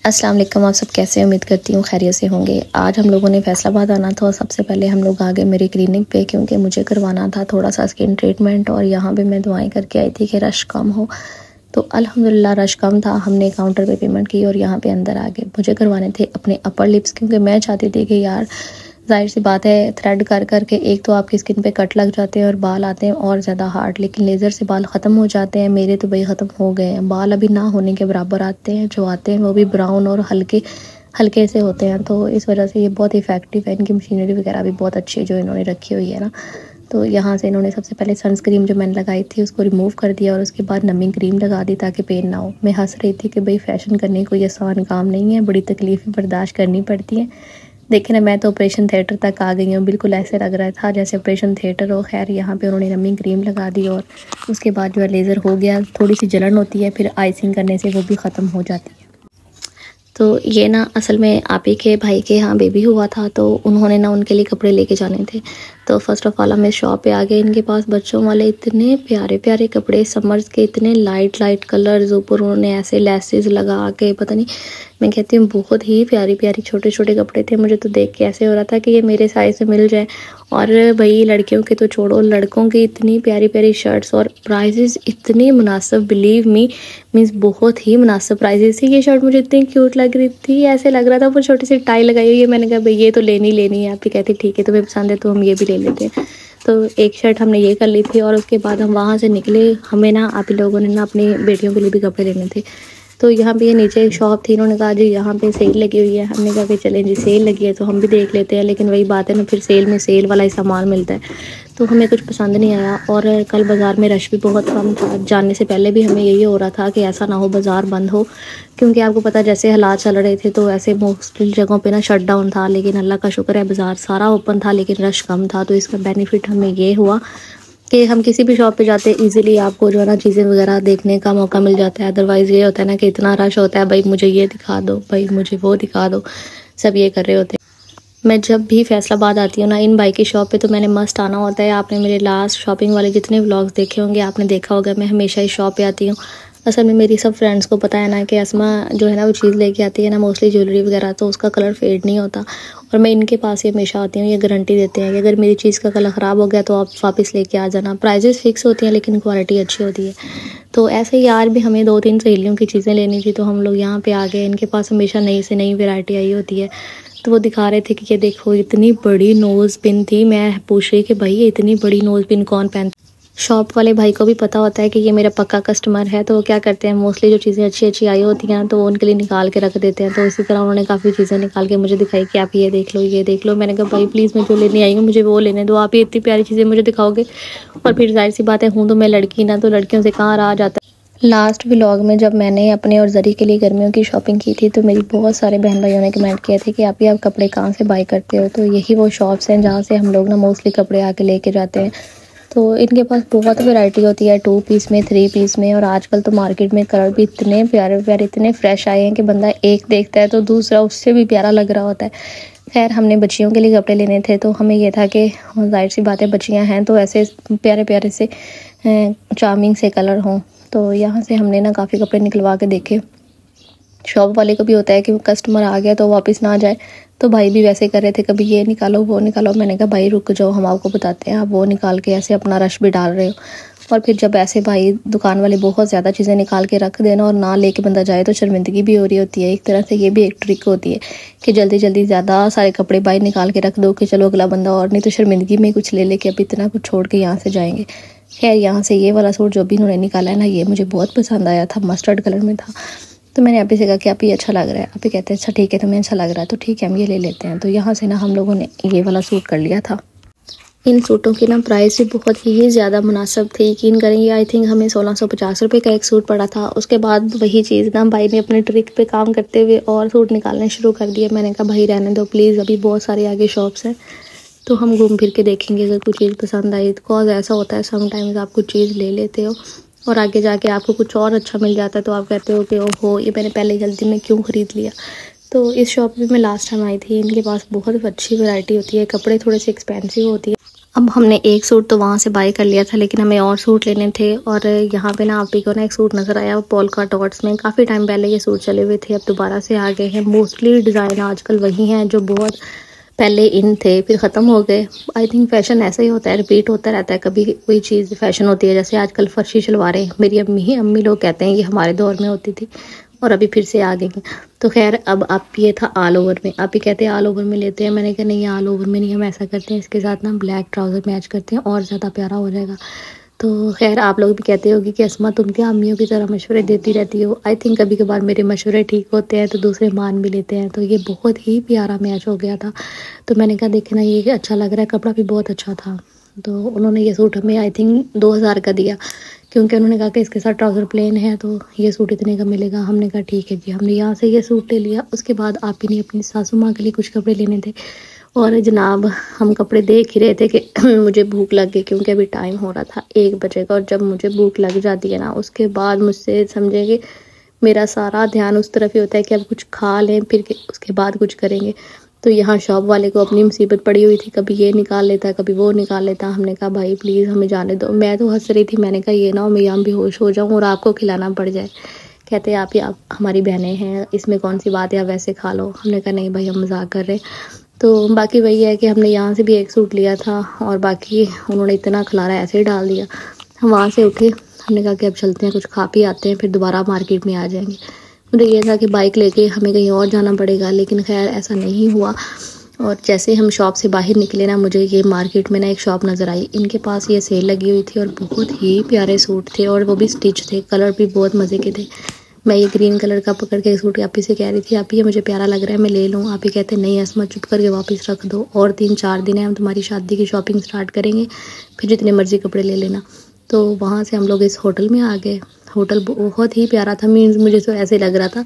अस्सलाम वालेकुम। आप सब कैसे हैं? उम्मीद करती हूँ खैरियत से होंगे। आज हम लोगों ने फैसलाबाद आना था और सबसे पहले हम लोग आ गए मेरी क्लिनिक पे, क्योंकि मुझे करवाना था थोड़ा सा स्किन ट्रीटमेंट। और यहाँ पे मैं दुआएं करके आई थी कि रश कम हो, तो अल्हम्दुलिल्लाह रश कम था। हमने काउंटर पे पेमेंट की और यहाँ पे अंदर आ गए। मुझे करवाने थे अपने अपर लिप्स, क्योंकि मैं चाहती थी कि यार ज़ाहिर सी बात है थ्रेड कर कर के एक तो आपकी स्किन पे कट लग जाते हैं और बाल आते हैं और ज़्यादा हार्ड, लेकिन लेज़र से बाल ख़त्म हो जाते हैं। मेरे तो भाई ख़त्म हो गए हैं। बाल अभी ना होने के बराबर आते हैं, जो आते हैं वो भी ब्राउन और हल्के हल्के से होते हैं। तो इस वजह से ये बहुत इफ़ेक्टिव है। इनकी मशीनरी वगैरह भी बहुत अच्छी है जो इन्होंने रखी हुई है ना। तो यहाँ से इन्होंने सबसे पहले सनस्क्रीन जो मैंने लगाई थी उसको रिमूव कर दिया और उसके बाद नमिंग क्रीम लगा दी ताकि पेन ना हो। मैं हंस रही थी कि भाई फ़ैशन करने कोई आसान काम नहीं है, बड़ी तकलीफ़ें बर्दाश्त करनी पड़ती हैं। देखिए ना, मैं तो ऑपरेशन थिएटर तक आ गई हूँ। बिल्कुल ऐसे लग रहा था जैसे ऑपरेशन थिएटर हो। खैर यहाँ पे उन्होंने नमिंग क्रीम लगा दी और उसके बाद जो है लेज़र हो गया। थोड़ी सी जलन होती है, फिर आइसिंग करने से वो भी ख़त्म हो जाती है। तो ये ना असल में आप ही के भाई के यहाँ बेबी हुआ था, तो उन्होंने ना उनके लिए कपड़े लेके जाने थे। तो फ़र्स्ट ऑफ़ ऑल हम इस शॉप पे आ गए। इनके पास बच्चों वाले इतने प्यारे प्यारे कपड़े, समर्स के इतने लाइट लाइट कलर्स, ऊपर उन्होंने ऐसे लेसेस लगा के, पता नहीं, मैं कहती हूँ बहुत ही प्यारी प्यारी छोटे छोटे कपड़े थे। मुझे तो देख के ऐसे हो रहा था कि ये मेरे साइज़ में मिल जाए। और भाई लड़कियों के तो छोड़ो, लड़कों की इतनी प्यारी प्यारी शर्ट्स और प्राइजेस इतने मुनासिब, बिलीव मी, मीन्स बहुत ही मुनासिब प्राइजेस थी। ये शर्ट मुझे इतनी क्यूट लग रही थी, ऐसे लग रहा था वो छोटी सी टाई लगाई हुई है। मैंने कहा भाई ये तो लेनी है। आप ही कहती ठीक है तुम्हें पसंद है तो हम ये भी ले लेते हैं। तो एक शर्ट हमने ये कर ली थी और उसके बाद हम वहाँ से निकले। हमें ना आप ही लोगों ने ना अपनी बेटियों के लिए भी कपड़े लेने थे। तो यहाँ पे ये नीचे एक शॉप थी, इन्होंने कहा जी यहाँ पे सेल लगी हुई है। हमने कहा कि चलें जी, सेल लगी है तो हम भी देख लेते हैं। लेकिन वही बात है ना, फिर सेल में सेल वाला ही सामान मिलता है, तो हमें कुछ पसंद नहीं आया। और कल बाज़ार में रश भी बहुत कम था। जाने से पहले भी हमें यही हो रहा था कि ऐसा ना हो बाज़ार बंद हो, क्योंकि आपको पता जैसे हालात चल रहे थे तो ऐसे मोस्टली जगहों पे ना शट डाउन था। लेकिन अल्लाह का शुक्र है बाज़ार सारा ओपन था, लेकिन रश कम था। तो इसका बेनिफिट हमें ये हुआ कि हम किसी भी शॉप पे जाते हैं इजीली आपको जो है ना चीज़ें वगैरह देखने का मौका मिल जाता है। अदरवाइज़ ये होता है ना कि इतना रश होता है, भाई मुझे ये दिखा दो, भाई मुझे वो दिखा दो, सब ये कर रहे होते हैं। मैं जब भी फैसलाबाद आती हूँ ना इन भाई की शॉप पे, तो मैंने मस्ट आना होता है। आपने मेरे लास्ट शॉपिंग वाले जितने व्लॉग्स देखे होंगे आपने देखा होगा मैं हमेशा इस शॉप पे आती हूँ। असल में मेरी सब फ्रेंड्स को पता है ना कि असमा जो है ना वो चीज़ लेके आती है ना, मोस्टली ज्वेलरी वगैरह, तो उसका कलर फेड नहीं होता। और मैं इनके पास ही हमेशा आती हूँ। ये गारंटी देते हैं कि अगर मेरी चीज़ का कलर ख़राब हो गया तो आप वापस लेके आ जाना। प्राइजेस फिक्स होती हैं लेकिन क्वालिटी अच्छी होती है। तो ऐसे ही यार भी हमें 2-3 सहेलियों की चीज़ें लेनी थी, तो हम लोग यहाँ पे आ गए। इनके पास हमेशा नई से नई वैरायटी आई होती है। तो वो दिखा रहे थे कि ये देखो इतनी बड़ी नोज़ पिन थी। मैं पूछ रही कि भाई ये इतनी बड़ी नोज़ पिन कौन पहनता। शॉप वाले भाई को भी पता होता है कि ये मेरा पक्का कस्टमर है, तो वो क्या करते हैं मोस्टली जो चीज़ें अच्छी अच्छी आई होती हैं तो वो उनके लिए निकाल के रख देते हैं। तो इसी तरह उन्होंने काफ़ी चीज़ें निकाल के मुझे दिखाई कि आप ये देख लो, ये देख लो। मैंने कहा भाई प्लीज़ मैं जो लेने आई हूँ मुझे वो लेने दो, आप ये इतनी प्यारी चीज़ें मुझे दिखाओगे। और फिर जाहिर सी बात है, हूँ तो मैं लड़की ना, तो लड़कियों से कहाँ रहा जाता है। लास्ट व्लॉग में जब मैंने अपने और जरी के लिए गर्मियों की शॉपिंग की थी, तो मेरी बहुत सारे बहन भाइयों ने कमेंट किए थे कि आप कपड़े कहाँ से बाई करते हो। तो यही वो शॉप्स हैं जहाँ से हम लोग ना मोस्टली कपड़े आके लेके जाते हैं। तो इनके पास बहुत वैरायटी होती है 2 पीस में, 3 पीस में। और आजकल तो मार्केट में कलर भी इतने प्यारे प्यारे, इतने फ्रेश आए हैं कि बंदा एक देखता है तो दूसरा उससे भी प्यारा लग रहा होता है। खैर हमने बच्चियों के लिए कपड़े लेने थे, तो हमें ये था कि जाहिर सी बात है बच्चियाँ हैं तो ऐसे प्यारे प्यारे से चार्मिंग से कलर हों। तो यहाँ से हमने ना काफ़ी कपड़े निकलवा के देखे। शॉप वाले को भी होता है कि कस्टमर आ गया तो वापस ना जाए, तो भाई भी वैसे कर रहे थे, कभी ये निकालो वो निकालो। मैंने कहा भाई रुक जाओ, हम आपको बताते हैं, आप वो निकाल के ऐसे अपना रश भी डाल रहे हो। और फिर जब ऐसे भाई दुकान वाले बहुत ज़्यादा चीज़ें निकाल के रख देना और ना लेके बंदा जाए तो शर्मिंदगी भी हो रही होती है। एक तरह से ये भी एक ट्रिक होती है कि जल्दी जल्दी ज़्यादा सारे कपड़े भाई निकाल के रख दो कि चलो अगला बंदा और नहीं तो शर्मिंदगी में कुछ ले लेके अब इतना कुछ छोड़ के यहाँ से जाएंगे। खैर यहाँ से ये वाला सूट जो भी उन्होंने निकाला है ना, ये मुझे बहुत पसंद आया था, मस्टर्ड कलर में था। तो मैंने आप ही से कहा कि आप ये अच्छा लग रहा है। आप ही कहते हैं अच्छा ठीक है, तुम्हें अच्छा लग रहा है तो ठीक है हम ये ले लेते हैं। तो यहाँ से ना हम लोगों ने ये वाला सूट कर लिया था। इन सूटों की ना प्राइस भी बहुत ही ज़्यादा मुनासिब थी। यकीन करेंगे, आई थिंक हमें 1650 रुपये का एक सूट पड़ा था। उसके बाद वही चीज़ ना भाई ने अपने ट्रिक पे काम करते हुए और सूट निकालने शुरू कर दिए। मैंने कहा भाई रहने दो प्लीज़, अभी बहुत सारे आगे शॉप्स हैं तो हम घूम फिर के देखेंगे। अगर कुछ चीज़ पसंद आई, बिकॉज ऐसा होता है समटाइम्स आप कुछ चीज़ ले लेते हो और आगे जाके आपको कुछ और अच्छा मिल जाता है तो आप कहते हो कि ओहो ये मैंने पहले जल्दी में क्यों ख़रीद लिया। तो इस शॉप पे मैं लास्ट टाइम आई थी। इनके पास बहुत अच्छी वैरायटी होती है, कपड़े थोड़े से एक्सपेंसिव होती है। अब हमने एक सूट तो वहाँ से बाय कर लिया था, लेकिन हमें और सूट लेने थे। और यहाँ पे ना आप ही को ना एक सूट नज़र आया पोल्का डॉट्स में। काफ़ी टाइम पहले ये सूट चले हुए थे, अब दोबारा से आ गए हैं। मोस्टली डिज़ाइन आजकल वही हैं जो बहुत पहले इन थे, फिर ख़त्म हो गए। आई थिंक फ़ैशन ऐसा ही होता है, रिपीट होता रहता है। कभी कोई चीज़ फ़ैशन होती है, जैसे आजकल फर्शी शलवारें, मेरी अम्मी लोग कहते हैं ये हमारे दौर में होती थी और अभी फिर से आ गई हैं। तो खैर अब आप ये था ऑल ओवर में, आप ही कहते हैं ऑल ओवर में लेते हैं। मैंने कहा नहीं, ऑल ओवर में नहीं, हम ऐसा करते हैं इसके साथ ना ब्लैक ट्राउज़र मैच करते हैं और ज़्यादा प्यारा हो जाएगा। तो खैर आप लोग भी कहते होगी कि अस्मा तुम क्या अम्मियों की तरह मशवरे देती रहती हो। आई थिंक कभी कभार मेरे मशवरे ठीक होते हैं तो दूसरे मान भी लेते हैं। तो ये बहुत ही प्यारा मैच हो गया था। तो मैंने कहा देखना ये अच्छा लग रहा है, कपड़ा भी बहुत अच्छा था। तो उन्होंने ये सूट हमें आई थिंक 2000 का दिया, क्योंकि उन्होंने कहा कि इसके साथ ट्राउज़र प्लेन है तो ये सूट इतने का मिलेगा। हमने कहा ठीक है जी। हमने यहाँ से ये सूट ले लिया। उसके बाद आप ही ने अपनी सासू माँ के लिए कुछ कपड़े लेने थे। और जनाब हम कपड़े देख ही रहे थे कि मुझे भूख लग गई, क्योंकि अभी टाइम हो रहा था 1 बजे का। और जब मुझे भूख लग जाती है ना, उसके बाद मुझसे समझेंगे मेरा सारा ध्यान उस तरफ ही होता है कि अब कुछ खा लें, फिर उसके बाद कुछ करेंगे। तो यहाँ शॉप वाले को अपनी मुसीबत पड़ी हुई थी, कभी ये निकाल लेता, कभी वो निकाल लेता। हमने कहा भाई प्लीज़ हमें जाने दो। मैं तो हंस रही थी, मैंने कहा ये ना हो मैं यहाँ बेहोश हो जाऊँ और आपको खिलाना पड़ जाए। कहते आप हमारी बहनें हैं, इसमें कौन सी बात है, आप वैसे खा लो। हमने कहा नहीं भाई हम मजाक कर रहे हैं। तो बाकी वही है कि हमने यहाँ से भी एक सूट लिया था और बाकी उन्होंने इतना खिलारा ऐसे ही डाल दिया। हम वहाँ से उठे, हमने कहा कि अब चलते हैं, कुछ खा पी आते हैं, फिर दोबारा मार्केट में आ जाएंगे। मुझे ये था कि बाइक लेके हमें कहीं और जाना पड़ेगा, लेकिन खैर ऐसा नहीं हुआ। और जैसे हम शॉप से बाहर निकले ना, मुझे ये मार्केट में ना एक शॉप नज़र आई। इनके पास ये सेल लगी हुई थी और बहुत ही प्यारे सूट थे और वो भी स्टिच थे, कलर भी बहुत मज़े के थे। मैं ये ग्रीन कलर का पकड़ के सूट आप ही से कह रही थी, आप ये मुझे प्यारा लग रहा है मैं ले लूँ। आप ही कहते नहीं अस्मा चुप करके वापस रख दो, और 3-4 दिन है हम तुम्हारी शादी की शॉपिंग स्टार्ट करेंगे, फिर जितने मर्जी कपड़े ले लेना। तो वहाँ से हम लोग इस होटल में आ गए। होटल बहुत ही प्यारा था, मीन्स मुझे तो ऐसे लग रहा था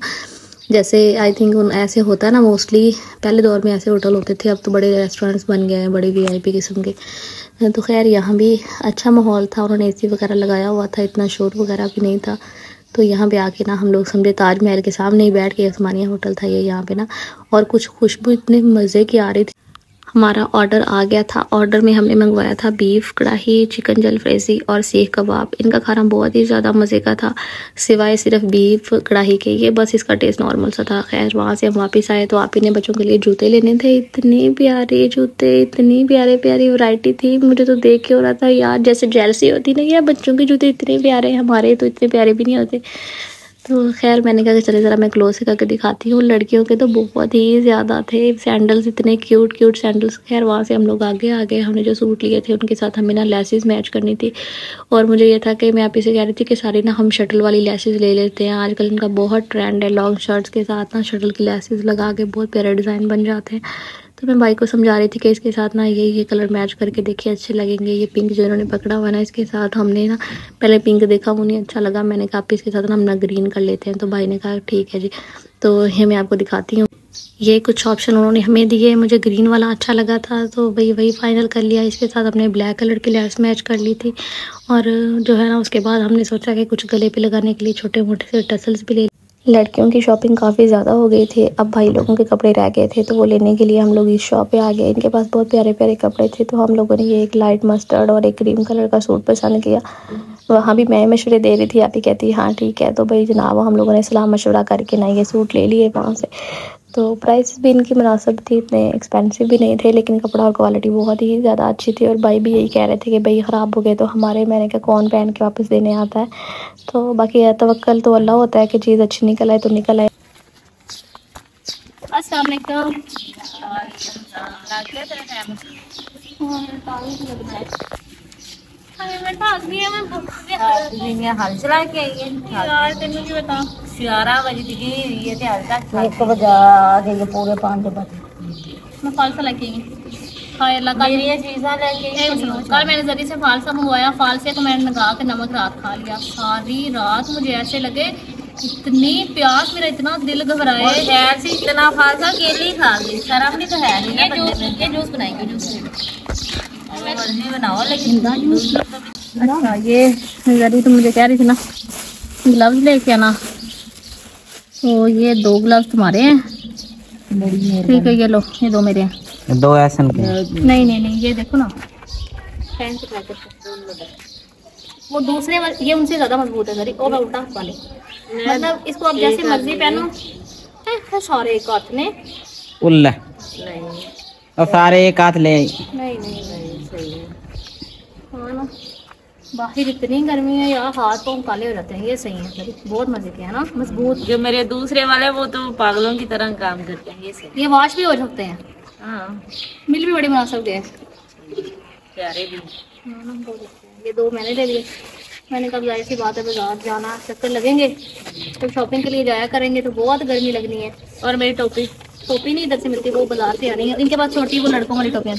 जैसे आई थिंक ऐसे होता है ना, मोस्टली पहले दौर में ऐसे होटल होते थे, अब तो बड़े रेस्टोरेंट्स बन गए हैं बड़े VIP किस्म के। तो खैर यहाँ भी अच्छा माहौल था, उन्होंने AC वगैरह लगाया हुआ था, इतना शोर वगैरह भी नहीं था। तो यहाँ पे आके ना हम लोग समझे ताजमहल के सामने ही बैठ के, उस्मानिया होटल था ये यहाँ पे ना, और कुछ खुशबू इतने मज़े की आ रही थी। हमारा ऑर्डर आ गया था। ऑर्डर में हमने मंगवाया था बीफ कढ़ाई, चिकन जलफ्रेज़ी और सीख कबाब। इनका खाना बहुत ही ज़्यादा मज़े का था, सिवाय सिर्फ बीफ कढ़ाई के, ये बस इसका टेस्ट नॉर्मल सा था। खैर वहाँ से हम वापस आए तो आप ही ने बच्चों के लिए जूते लेने थे। इतने प्यारे जूते, इतनी प्यारी वैरायटी थी, मुझे तो देख के हो रहा था यार जैसे जेलसी होती नहीं यार, बच्चों के जूते इतने प्यारे, हमारे तो इतने प्यारे भी नहीं होते। तो खैर मैंने कहा कि चले ज़रा मैं क्लोज से करके दिखाती हूँ। लड़कियों के तो बहुत ही ज़्यादा थे सैंडल्स, इतने क्यूट सैंडल्स। खैर वहाँ से हम लोग आगे आ गए। हमने जो सूट लिए थे उनके साथ हमें ना लेसेस मैच करनी थी, और मुझे ये था कि मैं आप इसे कह रही थी कि सारी ना हम शटल वाली लेसेस ले लेते हैं। आजकल इनका बहुत ट्रेंड है, लॉन्ग शर्ट्स के साथ ना शटल की लेसेस लगा के बहुत प्यारे डिज़ाइन बन जाते हैं। तो मैं भाई को समझा रही थी कि इसके साथ ना ये कलर मैच करके देखिए अच्छे लगेंगे। ये पिंक जो इन्होंने पकड़ा हुआ है ना, इसके साथ हमने ना पहले पिंक देखा, वो नहीं अच्छा लगा। मैंने कहा आप इसके साथ ना हम ना ग्रीन कर लेते हैं। तो भाई ने कहा ठीक है जी। तो ये मैं आपको दिखाती हूँ, ये कुछ ऑप्शन उन्होंने हमें दिए। मुझे ग्रीन वाला अच्छा लगा था तो वही फाइनल कर लिया। इसके साथ अपने ब्लैक कलर की लेस मैच कर ली थी। और जो है ना उसके बाद हमने सोचा कि कुछ गले पे लगाने के लिए छोटे मोटे से टसल्स भी ले। लड़कियों की शॉपिंग काफ़ी ज़्यादा हो गई थी, अब भाई लोगों के कपड़े रह गए थे तो वो लेने के लिए हम लोग इस शॉप पे आ गए। इनके पास बहुत प्यारे कपड़े थे, तो हम लोगों ने ये एक लाइट मस्टर्ड और एक क्रीम कलर का सूट पसंद किया। वहाँ भी मैं मशवरे दे रही थी, आप ही कहती हाँ ठीक है। तो भाई जनाब हम लोगों ने सलाह मशवरा करके ना ये सूट ले लिए वहाँ से। तो प्राइस भी इनकी मुनासिब थी, इतने एक्सपेंसिव भी नहीं थे, लेकिन कपड़ा और क्वालिटी बहुत ही ज़्यादा अच्छी थी। और भाई भी यही कह रहे थे कि भाई ख़राब हो गए तो हमारे, मैंने कहा कौन पहन के वापस देने आता है। तो बाकी तवक्कल तो अल्लाह होता है कि चीज़ अच्छी निकल आए तो निकल आए। अस्सलाम वालेकुम। हाल चला के आई है यार, तेन की बता 11 बजे थी ये थे, हाल तक 1 बजे आ गए पूरे 5 बजे। मैं फालसा लेके आई हाय अल्लाह का, ये चीज़ें लेके कल मैंने जरी से फालसा मंगवाया, फालसे को मैंने लगा के नमक रात खा लिया। सारी रात मुझे ऐसे लगे इतनी प्यास, मेरा इतना दिल घबराए, ऐसे इतना फालसा केली खा गई, शर्म भी तो है नहीं। ये जूस बनाएंगे, जूस बनाओ लेकिन अच्छा ये जरी तो मुझे कह रही थी ना ग्लव्स लेके आना, तो ये 2 ग्लव्स तुम्हारे हैं, ठीक है ये लो, ये 2 मेरे हैं। 2 ऐसन के नहीं ये देखो ना, फैन से पैकेट वो दूसरे वाले ये उनसे ज्यादा मजबूत है वो मैं उल्टा वाले मतलब इसको आप जैसे मर्जी पहनो सारे एक हाथ ने उल्ला नहीं और सारे एक हाथ ले आई। नहीं सही है हाँ ना बाहर इतनी गर्मी है यार हाथ पाँव काले हो जाते हैं ये सही है बहुत मजे के है ना मजबूत। जो मेरे दूसरे वाले वो तो पागलों की तरह काम करते हैं ये सही ये वॉश भी हो सकते हैं हाँ मिल भी बड़ी बना सकते हैं प्यारे भी हाँ ना बहुत अच्छे हैं। ये 2 मैंने ले लिए मैंने कहा जाहिर सी बात है बाजार जाना चक्कर लगेंगे तो शॉपिंग के लिए जाया करेंगे तो बहुत गर्मी लगनी है। और मेरी टोपी नहीं इधर से मिलती वो बाजार से आनी है इनके पास छोटी वो लड़कों वाली टोपियाँ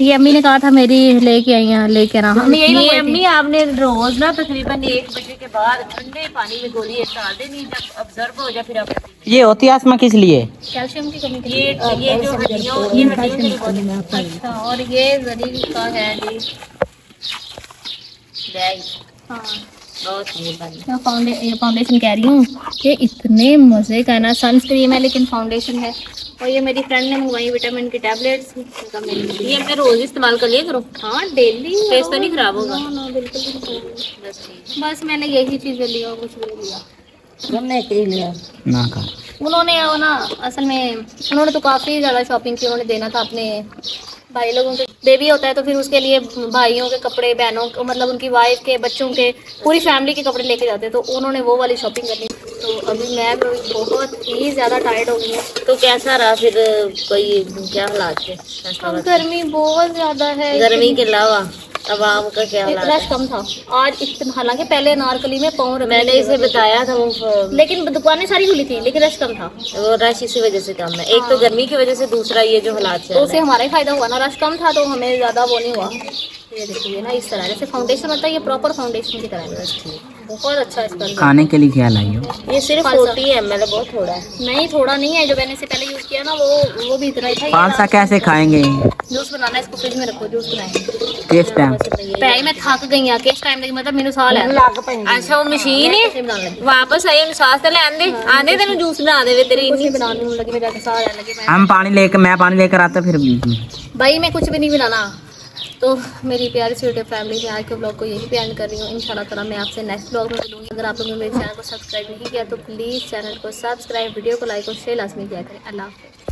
ये अम्मी ने कहा था मेरी लेके आई हैं लेके ना हम ये अम्मी आपने रोज ना तकरीबन 1 बजे के बाद ठंडे पानी में गोली एक डाल देनी जब ऑब्जर्व हो जाए फिर आप ये होती है आसमा किस लिए? कैल्शियम की कमी ये जो हड्डियों के लिए बहुत अच्छा और ये जरी का है जी हाँ बहुत मेहरबानी। मैं ये फाउंडेशन कह रही हूँ ये इतने मज़े का है ना सनस्क्रीन है लेकिन फाउंडेशन है और ये मेरी फ्रेंड ने मंगवाई विटामिन की टैबलेट्स ये मैं रोज इस्तेमाल कर लिया करो हाँ डेली फेस तो नहीं खराब होगा ना बिल्कुल नहीं बस मैंने यही चीज़ें लिया कुछ नहीं लिया हमने क्या लिया ना का उन्होंने वो ना असल में उन्होंने तो काफ़ी ज़्यादा शॉपिंग की उन्होंने देना था अपने भाई लोगों के बेबी होता है तो फिर उसके लिए भाइयों के कपड़े बहनों मतलब उनकी वाइफ के बच्चों के पूरी फैमिली के कपड़े लेके जाते हैं तो उन्होंने वो वाली शॉपिंग करनी तो अभी मैं बहुत ही ज़्यादा टायर्ड हो गई हूँ। तो कैसा रहा फिर कोई क्या हालात है? अब गर्मी बहुत ज़्यादा है गर्मी के अलावा आवाम का क्या हालात रश है? कम था आज इतना हालांकि पहले अनारकली में पाँव मैंने इसे बताया था वो लेकिन दुकानें सारी खुली थी लेकिन रश कम था वो रश इसी वजह से कम है एक तो गर्मी की वजह से दूसरा ये जो हालात तो उससे हमारा ही फायदा हुआ ना रश कम था तो हमें ज़्यादा वो नहीं हुआ। ये देखिए ना इस तरह जैसे फाउंडेशन होता है ये प्रॉपर फाउंडेशन की तरह है बहुत अच्छा इसका खाने के लिए क्या लाई हो? ये सिर्फ 40 ml है बहुत थोड़ा है नहीं थोड़ा नहीं है जो मैंने इससे पहले यूज़ किया ना वो भी इतना ही था। 500 कैसे खाएंगे? जूस बनाना इसको फ्रिज में रखो जूस बनाएंगे किस टाइम? पहले मैं थक गई आ किस टाइम लगी मतलब मेनू साल है अच्छा वो मशीन है वापस आई ਉਹਨੂੰ ਸਾਸ ਤੇ ਲੈਂਦੇ ਆਂਦੇ ਤੈਨੂੰ ਜੂਸ ਬਣਾ ਦੇਵੇ ਤੇਰੀ कुछ नहीं बनाने लगी मैं जाके साल आने लगी मैं हम पानी लेकर आते फिर भाई मैं कुछ भी नहीं बनाना। तो मेरी प्यारी सी यूट्यूब फैमिली में आज के ब्लॉग को यही पे एंड कर रही हूँ। इंशाल्लाह ताला मैं आपसे नेक्स्ट ब्लॉग में मिलूंगी। अगर आप लोगों ने मेरे चैनल को सब्सक्राइब नहीं किया तो प्लीज़ चैनल को सब्सक्राइब वीडियो को लाइक और शेयर लाजमी किया करें। अल्लाह हाफ़िज़।